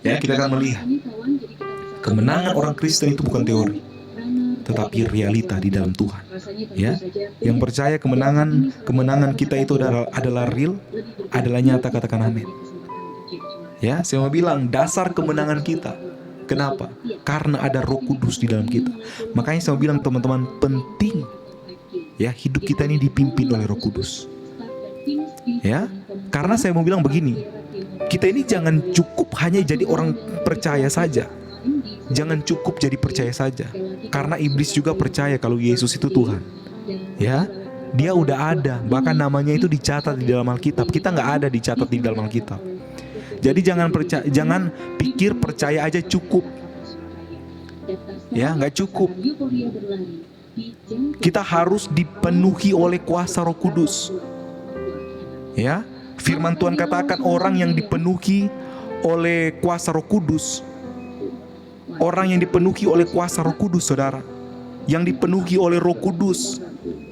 Ya, kita akan melihat kemenangan orang Kristen itu bukan teori, tetapi realita di dalam Tuhan. Ya, yang percaya kemenangan kita itu adalah real, adalah nyata, katakan amin. Ya, saya mau bilang dasar kemenangan kita. Kenapa? Karena ada Roh Kudus di dalam kita. Makanya saya mau bilang teman-teman, penting ya hidup kita ini dipimpin oleh Roh Kudus. Ya, karena saya mau bilang begini, kita ini jangan cukup hanya jadi orang percaya saja. Jangan cukup jadi percaya saja. Karena iblis juga percaya kalau Yesus itu Tuhan. Ya, dia udah ada, bahkan namanya itu dicatat di dalam Alkitab. Kita nggak ada dicatat di dalam Alkitab. Jadi jangan pikir percaya aja cukup. Ya, nggak cukup. Kita harus dipenuhi oleh kuasa Roh Kudus. Ya, firman Tuhan katakan orang yang dipenuhi oleh kuasa Roh Kudus, orang yang dipenuhi oleh kuasa Roh Kudus, saudara, yang dipenuhi oleh Roh Kudus,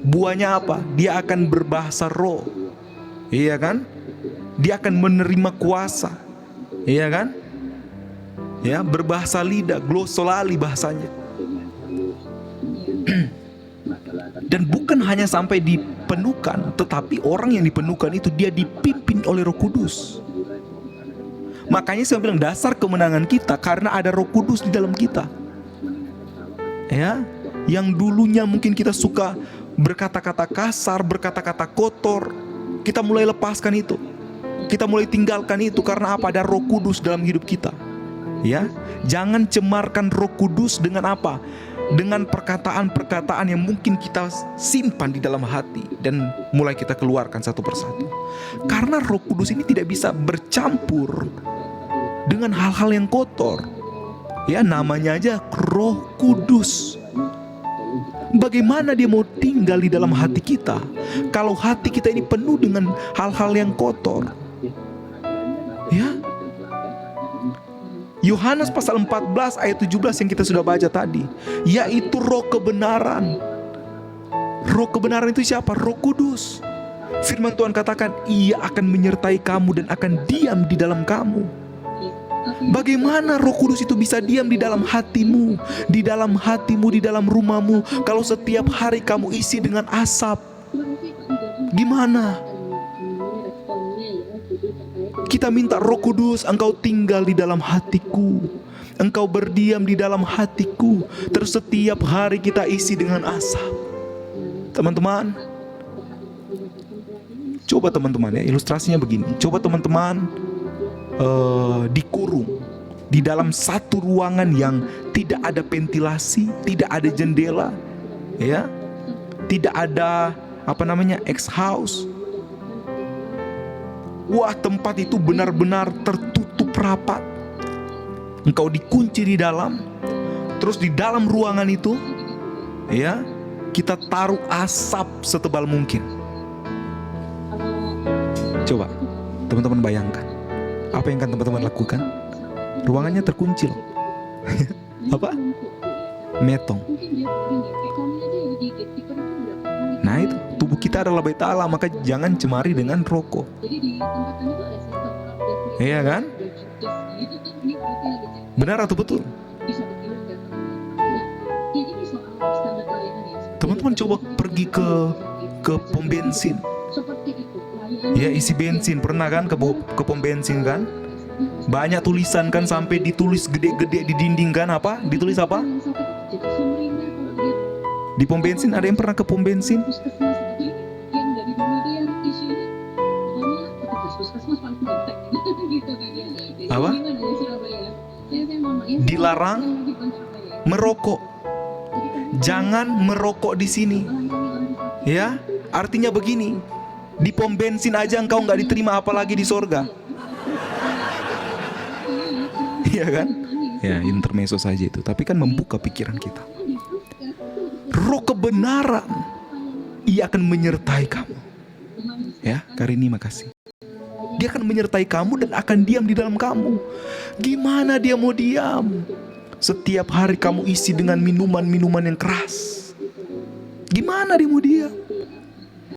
buahnya apa? Dia akan berbahasa roh. Iya kan? Dia akan menerima kuasa. Iya kan? Ya, berbahasa lidah, glossolali bahasanya. Dan bukan hanya sampai dipenuhkan, tetapi orang yang dipenuhkan itu dia dipimpin oleh Roh Kudus. Makanya saya bilang dasar kemenangan kita karena ada Roh Kudus di dalam kita. Ya, yang dulunya mungkin kita suka berkata-kata kasar, berkata-kata kotor, kita mulai lepaskan itu. Kita mulai tinggalkan itu karena apa? Ada Roh Kudus dalam hidup kita. Ya, jangan cemarkan Roh Kudus dengan apa? Dengan perkataan-perkataan yang mungkin kita simpan di dalam hati dan mulai kita keluarkan satu persatu. Karena Roh Kudus ini tidak bisa bercampur dengan hal-hal yang kotor. Ya, namanya aja Roh Kudus. Bagaimana dia mau tinggal di dalam hati kita kalau hati kita ini penuh dengan hal-hal yang kotor? Ya, Yohanes pasal 14 ayat 17 yang kita sudah baca tadi, yaitu roh kebenaran. Roh kebenaran itu siapa? Roh Kudus. Firman Tuhan katakan, ia akan menyertai kamu dan akan diam di dalam kamu. Bagaimana Roh Kudus itu bisa diam di dalam hatimu, di dalam hatimu, di dalam rumahmu, kalau setiap hari kamu isi dengan asap? Gimana? Kita minta Roh Kudus, engkau tinggal di dalam hatiku, engkau berdiam di dalam hatiku. Terus setiap hari kita isi dengan asap. Teman-teman, coba teman-teman ya, ilustrasinya begini. Coba teman-teman dikurung di dalam satu ruangan yang tidak ada ventilasi, tidak ada jendela, ya, tidak ada exhaust. Wah, tempat itu benar-benar tertutup rapat. Engkau dikunci di dalam. Terus di dalam ruangan itu, ya, kita taruh asap setebal mungkin. Coba teman-teman bayangkan, apa yang akan teman-teman lakukan? Ruangannya terkunci loh. Apa? Metong. Nah itu, tubuh kita adalah bait Allah, maka jangan cemari dengan rokok. Iya kan? Benar atau betul? Teman-teman coba pergi ke pom bensin. Ya, isi bensin, pernah kan ke pom bensin kan? Banyak tulisan kan, sampai ditulis gede-gede di dinding kan, apa? Ditulis apa? Di pom bensin, ada yang pernah ke pom bensin? Apa? Dilarang merokok. Jangan merokok di sini. Ya, artinya begini, di pom bensin aja engkau nggak diterima, apalagi di sorga. Iya kan? Ya, intermezzo saja itu. Tapi kan membuka pikiran kita. Roh kebenaran, ia akan menyertai kamu. Ya, Karini makasih. Dia akan menyertai kamu dan akan diam di dalam kamu. Gimana dia mau diam? Setiap hari kamu isi dengan minuman-minuman yang keras. Gimana dia mau diam?